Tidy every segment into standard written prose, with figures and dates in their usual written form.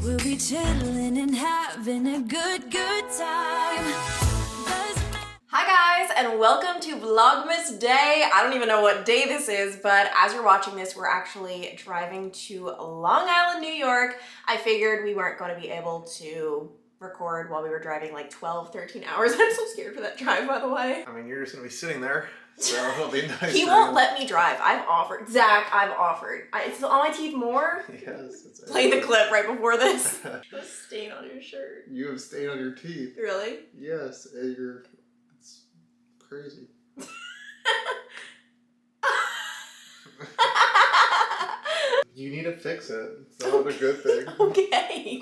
We'll be chilling and having a good time. Hi guys, and welcome to Vlogmas Day. I don't even know what day this is, but as you're watching this, we're actually driving to Long Island, New York. I figured we weren't going to be able to record while we were driving like 12, 13 hours. I'm so scared for that drive, by the way. I mean, you're just going to be sitting there, so it'll be nice. He won't let me drive. I've offered. Zach, I've offered. It's on my teeth more. Yes. It's Play the clip right before this. A stain on your shirt. You have stain on your teeth. Really? Yes, and it's crazy. You need to fix it. It's not a good thing. Okay.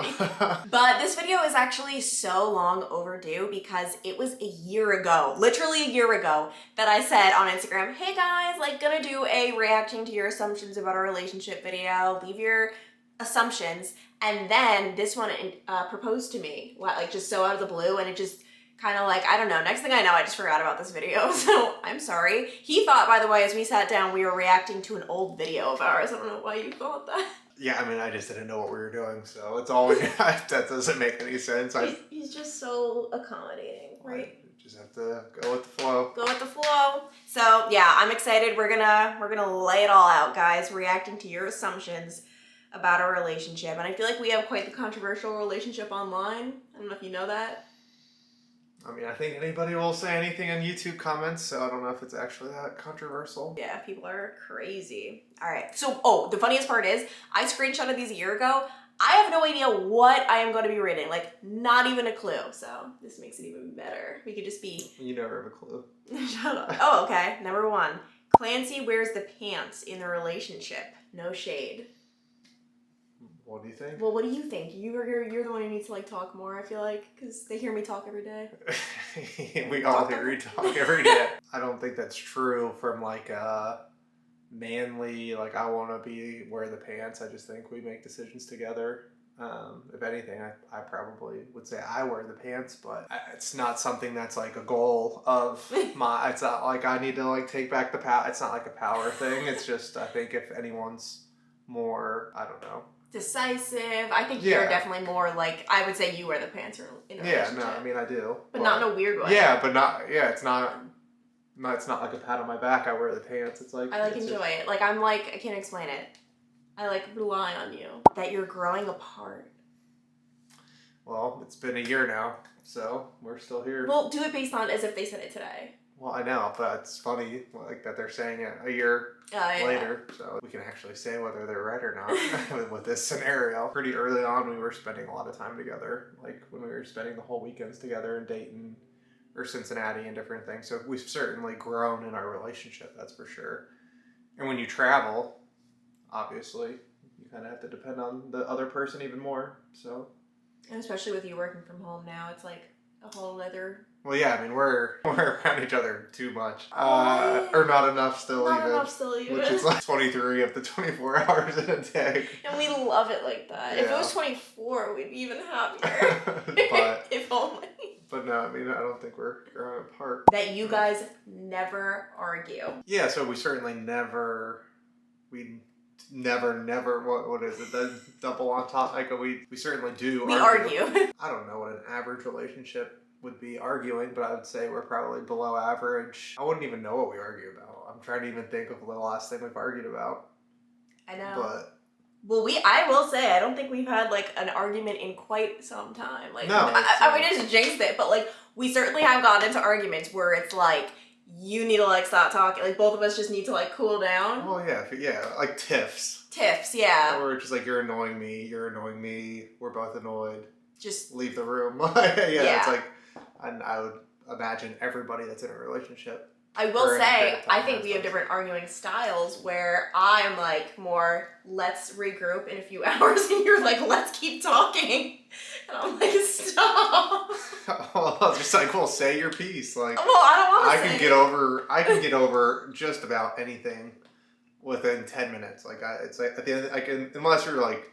But this video is actually so long overdue because it was a year ago, literally a year ago, that I said on Instagram, hey guys, like gonna do a reacting to your assumptions about our relationship video, leave your assumptions. And then this one proposed to me, like just so out of the blue, and it just kind of like, I don't know, next thing I know, I just forgot about this video, so I'm sorry. He thought, by the way, as we sat down, we were reacting to an old video of ours. I don't know why you thought that. Yeah, I mean, I just didn't know what we were doing, so it's all that doesn't make any sense. He's just so accommodating, right? I just have to go with the flow. Go with the flow. So yeah, I'm excited. We're gonna lay it all out, guys, reacting to your assumptions about our relationship. And I feel like we have quite the controversial relationship online. I don't know if you know that. I mean, I think anybody will say anything in YouTube comments, so I don't know if it's actually that controversial. Yeah, people are crazy. All right, so, the funniest part is, I screenshotted these a year ago. I have no idea what I am going to be reading, like, not even a clue, so this makes it even better. We could just be... You never have a clue. Shut up. Oh, okay, number one. Clancy wears the pants in the relationship. No shade. What do you think? Well, what do you think? You're the one who needs to like talk more, I feel like, because they hear me talk every day. We all hear you talk every day. I don't think that's true from like a manly, like I want to wear the pants. I just think we make decisions together. If anything, I probably would say I wear the pants, but it's not something that's like a goal of my, it's not like I need to like take back the power. It's not like a power thing. It's just, I think if anyone's more, I don't know, decisive. I think you're definitely more like, I would say you wear the pants in a relationship. Yeah, no, I mean I do. But not in a weird way. Yeah, but not, yeah, it's not like a pat on my back, I wear the pants. It's like... I like enjoy it. Like, I'm like, I can't explain it. I like rely on you. That you're growing apart. Well, it's been a year now, so we're still here. Well, do it based on as if they said it today. Well, I know, but it's funny like that they're saying it a year later, so we can actually say whether they're right or not with this scenario. Pretty early on, we were spending a lot of time together, like when we were spending the whole weekends together in Dayton or Cincinnati and different things. So we've certainly grown in our relationship, that's for sure. And when you travel, obviously, you kind of have to depend on the other person even more. So, and especially with you working from home now, it's like a whole other... Well, yeah, I mean, we're around each other too much. Or not enough still not even. Enough still even. Which is like 23 of the 24 hours in a day. And we love it like that. Yeah. If it was 24, we'd be even happier. But, if only. But no, I mean, I don't think we're growing apart. That you guys never argue. Yeah, so we certainly never, what is it, the double on top? Like, we certainly do argue. I don't know what an average relationship would be arguing, but I would say we're probably below average. I wouldn't even know what we argue about. I'm trying to even think of the last thing we've argued about. I know. But... Well, I will say, I don't think we've had, like, an argument in quite some time. Like, no. I mean, I just jinxed it, but, like, we certainly have gotten into arguments where it's, like, you need to, like, stop talking. Like, both of us just need to, like, cool down. Well, yeah, like tiffs. Tiffs, yeah. Or just, like, you're annoying me, we're both annoyed. Just... leave the room. Yeah, it's like, and I would imagine everybody that's in a relationship. I will say, I think we have different arguing styles where I'm like more, let's regroup in a few hours, and you're like, let's keep talking. And I'm like, stop. Well, I was just like, well, say your piece. Like, well, I don't want to I can get over just about anything within 10 minutes. Like, it's like, at the end, I can, unless you're like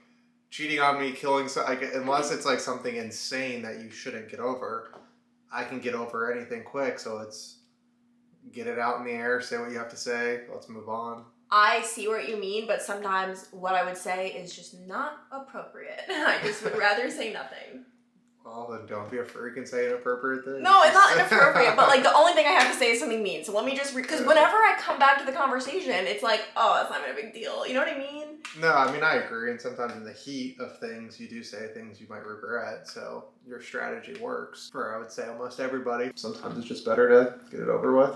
cheating on me, killing, unless it's like something insane that you shouldn't get over, I can get over anything quick. So it's get it out in the air, say what you have to say, let's move on. I see what you mean, but sometimes what I would say is just not appropriate. I just would rather say nothing. Well, then don't be a freak and say inappropriate things. No, it's not inappropriate, but like the only thing I have to say is something mean. So let me just because whenever I come back to the conversation, it's like, oh, that's not even a big deal. You know what I mean? No, I mean, I agree. And sometimes in the heat of things, you do say things you might regret. So your strategy works for, I would say, almost everybody. Sometimes it's just better to get it over with.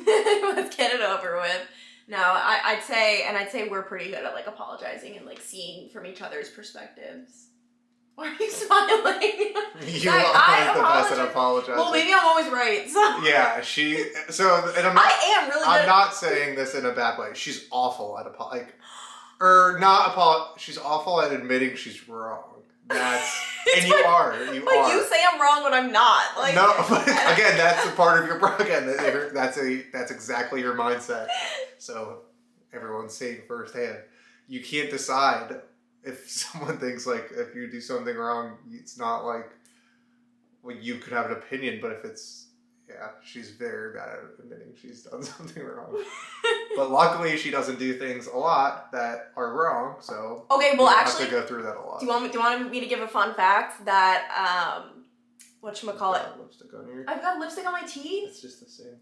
Let's get it over with. No, I'd say we're pretty good at like apologizing and like seeing from each other's perspectives. Why are you smiling? You are the best at apologizing. Well, maybe I'm always right. So. Yeah, and I'm not, I am really good. I'm not saying this in a bad way. She's awful at she's awful at admitting she's wrong. That's and you are. But you say I'm wrong when I'm not. Like no, but again, that's a part of your again. That's exactly your mindset. So everyone's seeing firsthand. You can't decide if someone thinks like if you do something wrong, it's not like well you could have an opinion, but if it's she's very bad at admitting she's done something wrong. But luckily she doesn't do things a lot that are wrong, so okay, well actually have to go through that a lot. Do you want me to give a fun fact that whatchamacallit? Lipstick on your I've got lipstick on my teeth? It's just the same.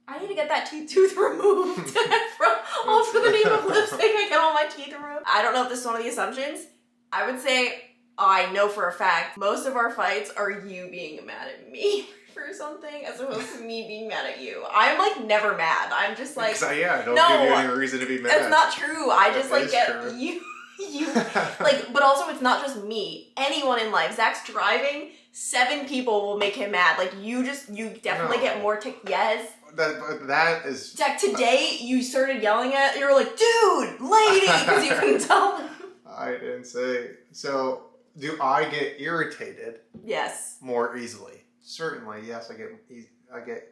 I need to get that tooth removed for the name of lipstick. I get all my teeth removed. I don't know if this is one of the assumptions. I would say, I know for a fact, most of our fights are you being mad at me for something as opposed to me being mad at you. I'm like never mad. I'm just like, I don't give you any reason to be mad. That's not true. I just like get you like, but also it's not just me. Anyone in life. Zach's driving. 7 people will make him mad. Like you definitely get more yes. That is... Zach, today you started yelling at... You were like, dude, lady, because you couldn't tell. I didn't say... So, do I get irritated? Yes. More easily? Certainly, yes. I get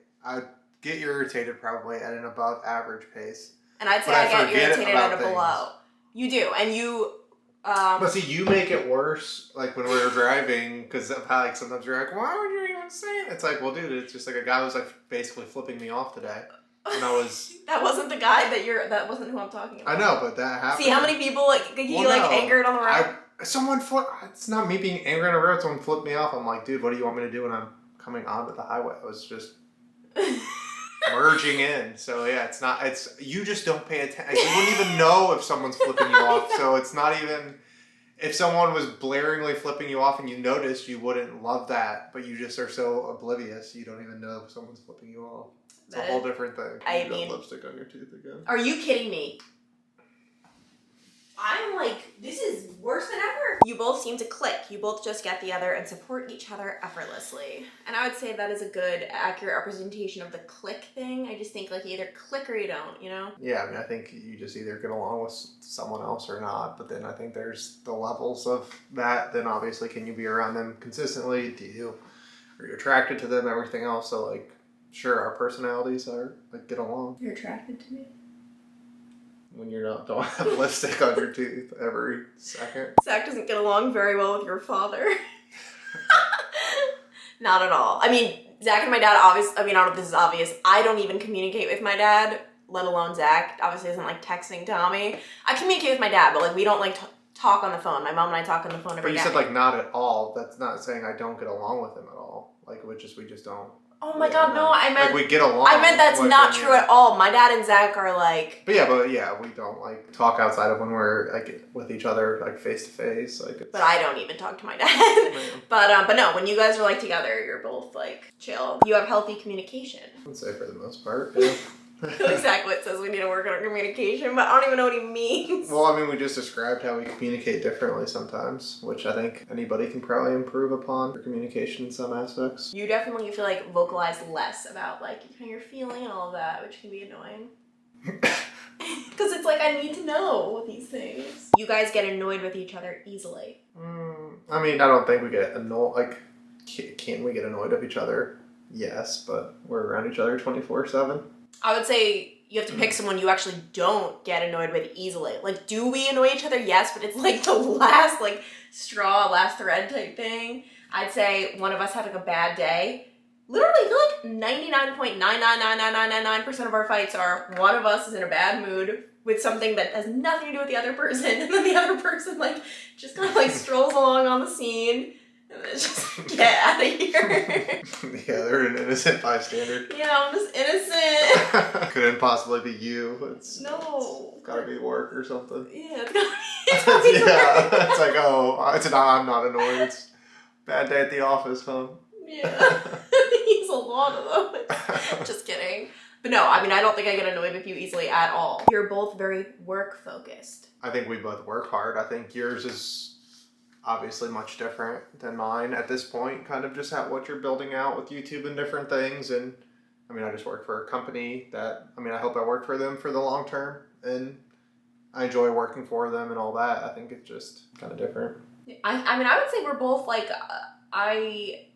irritated probably at an above average pace. And I'd say I get irritated at a below. You do, and you... but see, you make it worse, like when we were driving, because of how like sometimes you're like, why would you even say it? It's like, well, dude, it's just like a guy was like basically flipping me off today, and I was. That wasn't the guy that wasn't who I'm talking about. I know, but that happened. See how many people angered on the road? It's not me being angry on the road. Someone flipped me off. I'm like, dude, what do you want me to do when I'm coming onto the highway? I was just. Merging in, so yeah, it's you just don't pay attention. You wouldn't even know if someone's flipping you off, so it's not even if someone was blaringly flipping you off and you noticed, you wouldn't love that, but you just are so oblivious you don't even know if someone's flipping you off. It's a whole different thing. I mean, lipstick on your tooth again. Are you kidding me? I'm like, this is worse than ever. You both seem to click. You both just get together and support each other effortlessly. And I would say that is a good, accurate representation of the click thing. I just think like you either click or you don't, you know? Yeah, I mean, I think you just either get along with someone else or not. But then I think there's the levels of that. Then obviously, can you be around them consistently? Are you attracted to them? Everything else. So like, sure, our personalities are like get along. You're attracted to me? When you don't have lipstick on your tooth every second. Zach doesn't get along very well with your father. Not at all. I mean, Zach and my dad I don't know if this is obvious. I don't even communicate with my dad, let alone Zach. Obviously isn't like texting Tommy. I communicate with my dad, but like we don't like talk on the phone. My mom and I talk on the phone every day. But you said like not at all. That's not saying I don't get along with him at all. Like we just don't. Oh my god, no, I meant... Like, we get along. I meant that's not true at all. My dad and Zach are like... But yeah, we don't, like, talk outside of when we're, like, with each other, like, face-to-face. Like, But I don't even talk to my dad. But no, when you guys are, like, together, you're both, like, chill. You have healthy communication. I would say for the most part, yeah. Exactly, it says we need to work on our communication, but I don't even know what he means. Well, I mean, we just described how we communicate differently sometimes, which I think anybody can probably improve upon for communication in some aspects. You definitely feel like vocalize less about like how you're feeling and all of that, which can be annoying. Because it's like, I need to know these things. You guys get annoyed with each other easily. I mean, I don't think we get annoyed, like, can we get annoyed with each other? Yes, but we're around each other 24/7. I would say you have to pick someone you actually don't get annoyed with easily. Like, do we annoy each other? Yes, but it's like the last, like, straw, last thread type thing. I'd say one of us had like a bad day literally, I feel like 99.9999999% of our fights are one of us is in a bad mood with something that has nothing to do with the other person, and then the other person like just kind of like strolls along on the scene, and then just get out of here. Yeah, they're an innocent bystander. Yeah, I'm just innocent. Couldn't possibly be you. It's gotta be work or something. Yeah, it's gotta be yeah, work. it's like, oh, I'm not annoyed. It's bad day at the office, huh? Yeah, he's a lot of those. Just kidding. But no, I mean, I don't think I get annoyed with you easily at all. You're both very work focused. I think we both work hard. I think yours is obviously much different than mine at this point, kind of just at what you're building out with YouTube and different things. And I mean, I just work for a company that, I mean, I hope I work for them for the long term, and I enjoy working for them and all that. I think it's just kind of different. I mean, I would say we're both like,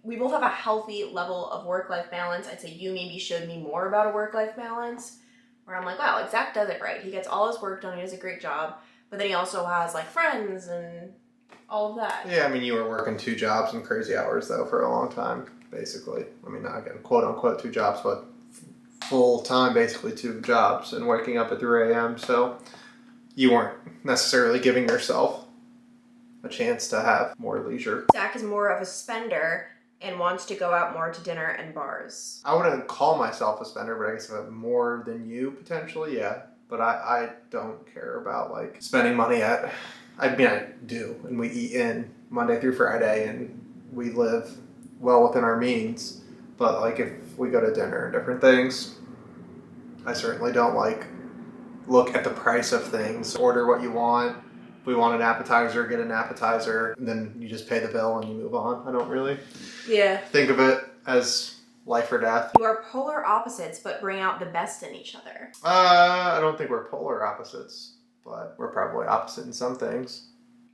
we both have a healthy level of work-life balance. I'd say you maybe showed me more about a work-life balance, where I'm like, wow, like Zach does it right. He gets all his work done, he does a great job, but then he also has like friends and all of that. Yeah, I mean, you were working 2 jobs and crazy hours though for a long time, basically. I mean, not again, quote unquote 2 jobs, but full time, basically 2 jobs, and waking up at 3 a.m. So you weren't necessarily giving yourself a chance to have more leisure. Zach is more of a spender and wants to go out more to dinner and bars. I wouldn't call myself a spender, but I guess if I'm more than you potentially, yeah. But I don't care about like spending money at, I mean, I do, and we eat in Monday through Friday, and we live well within our means. But like if we go to dinner and different things, I certainly don't like look at the price of things, order what you want. If we want an appetizer, get an appetizer, and then you just pay the bill and you move on. I don't really think of it as life or death. You are polar opposites, but bring out the best in each other. I don't think we're polar opposites, but we're probably opposite in some things.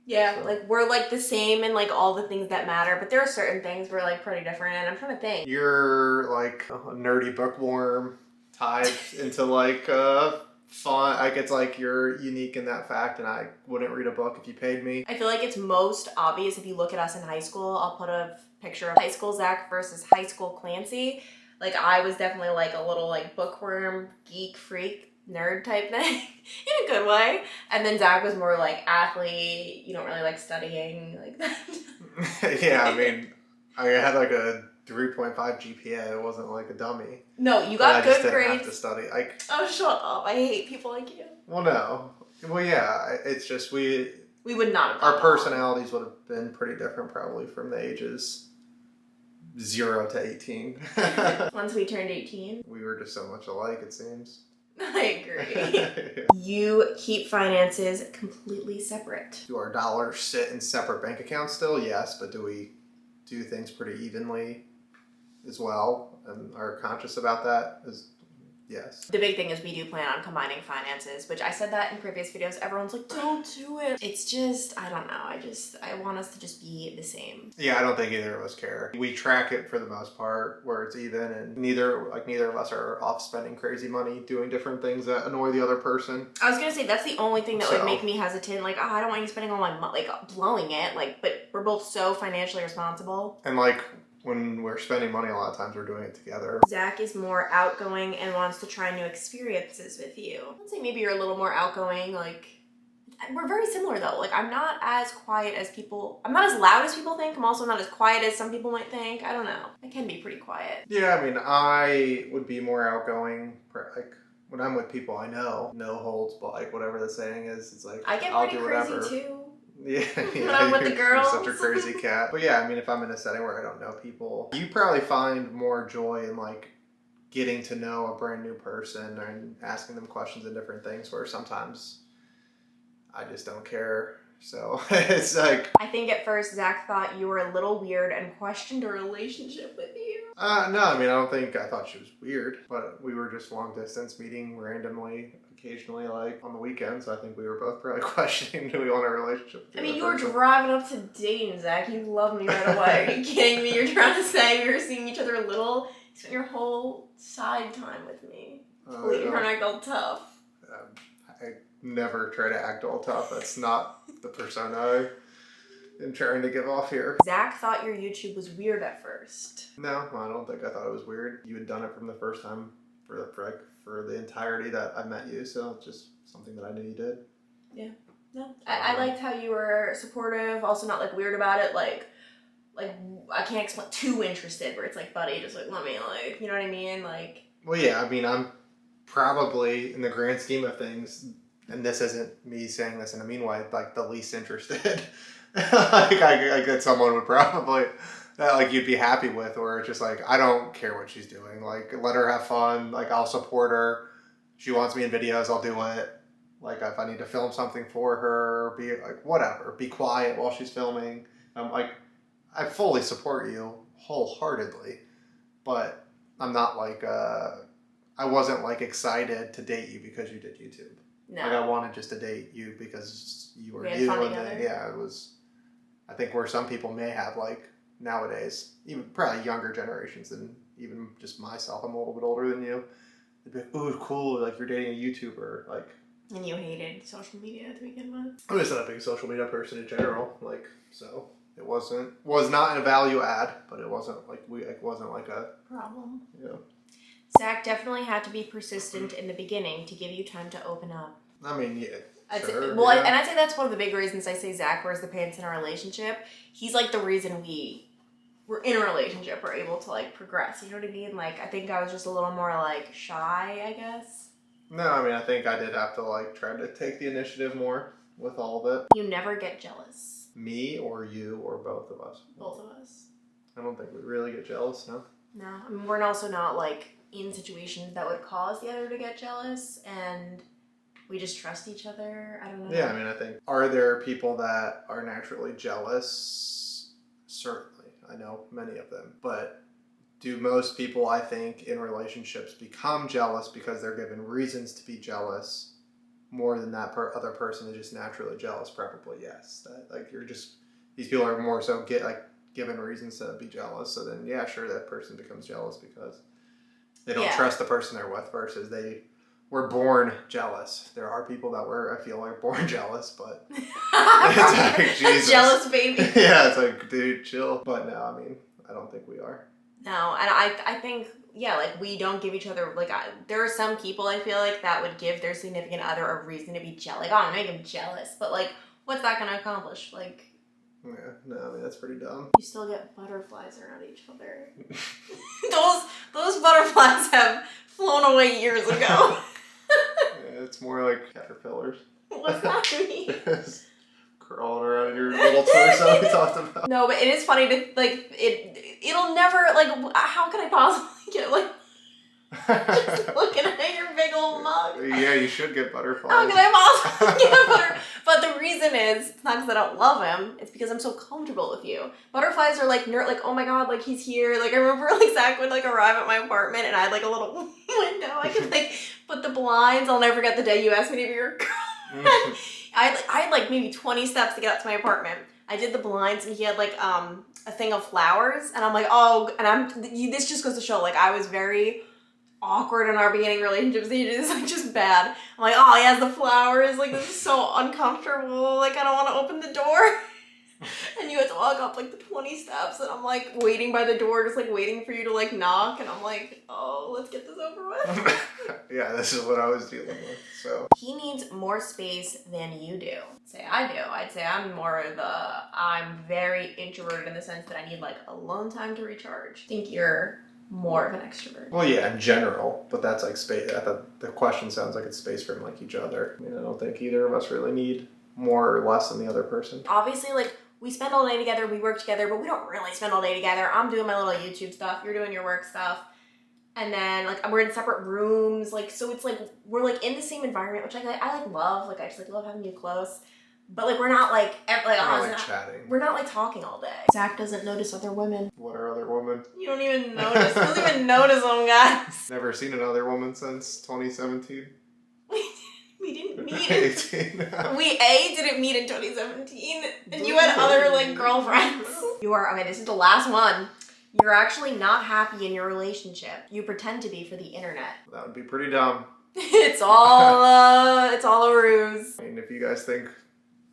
Yeah, So. like we're like the same in like all the things that matter, but there are certain things we're like pretty different in. I'm trying to think. You're like a nerdy bookworm tied into like fun. Like it's like you're unique in that fact, and I wouldn't read a book if you paid me. I feel like it's most obvious if you look at us in high school. I'll put a picture of high school Zach versus high school Clancy. Like I was definitely like a little like bookworm, geek, freak, nerd type thing in a good way. And then Zach was more like athlete, you don't really like studying like that. Yeah, I mean, I had like a 3.5 GPA. It wasn't like a dummy. No, you got good didn't grades. have to study. Oh, shut up. I hate people like you. Well, no. Well, yeah. It's just we would not have our done personalities would have been pretty different probably from the ages 0 to 18. that. Once we turned 18. We were just so much alike, it seems. I agree. You keep finances completely separate. Do our dollars sit in separate bank accounts still? Yes, but do we do things pretty evenly as well and are conscious about that? Yes. The big thing is we do plan on combining finances, which I said that in previous videos. Everyone's like, don't do it. It's just, I don't know. I want us to just be the same. Yeah, I don't think either of us care. We track it for the most part where it's even, and neither of us are off spending crazy money doing different things that annoy the other person. I was gonna say that's the only thing that would make me hesitant. Like, oh, I don't want you spending all my money, like blowing it. Like, but we're both so financially responsible. And like, when we're spending money, a lot of times we're doing it together. Zach is more outgoing and wants to try new experiences with you. I'd say maybe you're a little more outgoing. Like, we're very similar though. Like, I'm not as quiet as people, I'm not as loud as people think. I'm also not as quiet as some people might think. I don't know. I can be pretty quiet. Yeah, I mean, I would be more outgoing. Like, when I'm with people I know, no holds, but like whatever the saying is, it's like, I get I'll pretty do crazy whatever. Too. Yeah, When I'm with the girls. You're such a crazy cat. But yeah, I mean, if I'm in a setting where I don't know people, you probably find more joy in like getting to know a brand new person and asking them questions and different things, where sometimes I just don't care. So it's like, I think at first Zach thought you were a little weird and questioned a relationship with you. no, I mean, I thought she was weird, but we were just long distance meeting randomly, occasionally, like on the weekends. I think we were both probably questioning, do we want a relationship with I mean, the you other were person? driving up to Dayton, Zach. You love me right away. Are you kidding me? You're trying to say we were seeing each other a little? You spent your whole side time with me. You're trying to act all tough. I never try to act all tough. That's not the persona I am trying to give off here. Zach thought your YouTube was weird at first. No, I don't think I thought it was weird. You had done it from the first time for the entirety that I met you, so it's just something that I knew you did. Yeah. No. I liked how you were supportive, also not like weird about it, like I can't explain, too interested where it's like, buddy, just like let me like, you know what I mean? Like, well, yeah, I mean, I'm probably in the grand scheme of things, and this isn't me saying this in a mean way, like the least interested. Like I get someone would probably that like you'd be happy with, or it's just like I don't care what she's doing. Like let her have fun. Like I'll support her. She wants me in videos, I'll do it. Like if I need to film something for her, be like whatever. Be quiet while she's filming. I'm like I fully support you wholeheartedly, but I'm not like I wasn't like excited to date you because you did YouTube. no. Like I wanted just to date you because you were We had you, fun and then, together. yeah, it was. I think where some people may have like nowadays, even probably younger generations than even just myself. I'm a little bit older than you. They'd be like, "Ooh, cool! Like you're dating a YouTuber." Like, And you hated social media to begin with. I'm just not a big social media person in general. Like, so it was not a value add, but it wasn't like wasn't like a Problem. you know. Zach definitely had to be persistent in the beginning to give you time to open up. I mean, yeah. I'd say, Sure, well, yeah. and I'd say that's one of the big reasons I say Zach wears the pants in our relationship. He's like the reason we're in a relationship, we're able to like progress. You know what I mean? Like I think I was just a little more like shy, I guess. No, I mean I think I did have to like try to take the initiative more with all of it. You never get jealous. Me or you or both of us. Both of us. I don't think we really get jealous, no. No, I mean we're also not like in situations that would cause the other to get jealous, and we just trust each other. I don't know. Yeah, I mean, I think, are there people that are naturally jealous? Certainly. I know many of them. But do most people, I think, in relationships become jealous because they're given reasons to be jealous more than that other person is just naturally jealous? Probably yes. That, like, you're just, these people are more so given reasons to be jealous. So then, yeah, sure, that person becomes jealous because they don't trust the person they're with versus they were born jealous. There are people that I feel like born jealous, but it's like, Jesus. Jealous baby. Yeah, it's like, dude, chill. But no, I mean, I don't think we are. No, and I think, yeah, like we don't give each other, like there are some people I feel like that would give their significant other a reason to be jealous. Like, oh, I'm gonna make him jealous. But like, what's that gonna accomplish? Like, Yeah, no, I mean, that's pretty dumb. you still get butterflies around each other. those butterflies have flown away years ago. Yeah, it's more like caterpillars. What's that mean? Crawling around your little torso we talked about. No, but it is funny to, like, it'll never, like, how could I possibly get, like, just looking at your big old mug? Yeah, you should get butterflies. How could I possibly get a butterfly? But the reason is, it's not because I don't love him, it's because I'm so comfortable with you. Butterflies are like, like, oh my god, like, he's here. Like, I remember, like, Zach would, like, arrive at my apartment, and I had, like, a little window. I could, like, put the blinds. I'll never forget the day you asked me to be your girlfriend. I had, like, maybe 20 steps to get up to my apartment. I did the blinds, and he had, like, a thing of flowers, and I'm like, oh, and this just goes to show, like, I was very awkward in our beginning relationship stages, like, just bad. I'm like, oh, he has the flowers, like, this is so uncomfortable, like, I don't want to open the door. And you had to walk up, like, the 20 steps, and I'm, like, waiting by the door, just, like, waiting for you to, like, knock, and I'm like, oh, let's get this over with. Yeah, this is what I was dealing with, so. He needs more space than you do. Say I do. I'd say I'm very introverted in the sense that I need, like, alone time to recharge. I think you're more of an extrovert. Well, yeah, in general, but that's like space. The question sounds like it's space from like each other. I mean, I don't think either of us really need more or less than the other person. Obviously, like, we spend all day together, we work together, but we don't really spend all day together. I'm doing my little YouTube stuff, you're doing your work stuff. And then, like, we're in separate rooms, like, so it's like, we're, like, in the same environment, which I love. Like, I just, like, love having you close. But, like, we're not, like, Chatting. We're not, like, talking all day. Zach doesn't notice other women. What are other women? You don't even notice. He doesn't even notice them, guys. Never seen another woman since 2017. We didn't meet 18. We didn't meet in 2017, and you had other, like, girlfriends. Okay, this is the last one. You're actually not happy in your relationship. You pretend to be for the internet. That would be pretty dumb. It's all a ruse. I mean, if you guys think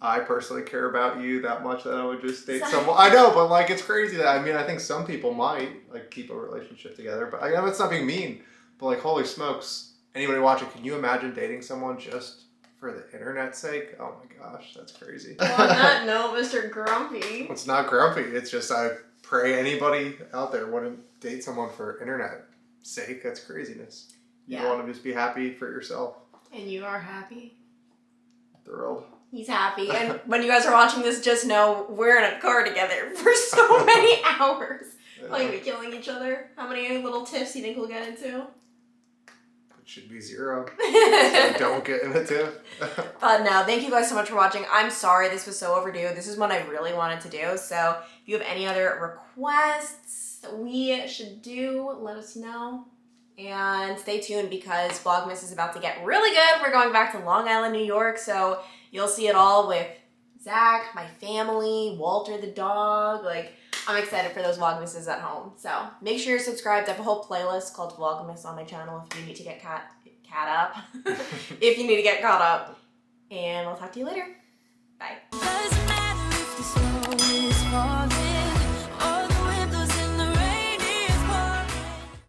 I personally care about you that much that I would just date someone. I know, but like it's crazy that I think some people might like keep a relationship together, but I know that's not being mean. But like, holy smokes, anybody watching, can you imagine dating someone just for the internet's sake? Oh my gosh, that's crazy. Well, on that note, Mr. Grumpy. It's not grumpy. It's just I pray anybody out there wouldn't date someone for internet sake. That's craziness. You want to just be happy for yourself. And you are happy. Thrilled. He's happy. And when you guys are watching this, just know we're in a car together for so many hours. Like we killing each other. How many little tips do you think we'll get into? It should be 0. So don't get in a tip. But no, thank you guys so much for watching. I'm sorry this was so overdue. This is what I really wanted to do. So if you have any other requests that we should do, let us know. And stay tuned because Vlogmas is about to get really good. We're going back to Long Island, New York. So you'll see it all with Zach, my family, Walter the dog. Like, I'm excited for those Vlogmases at home. So make sure you're subscribed. I have a whole playlist called Vlogmas on my channel if you need to get caught up. If you need to get caught up. And we'll talk to you later. Bye. Doesn't matter.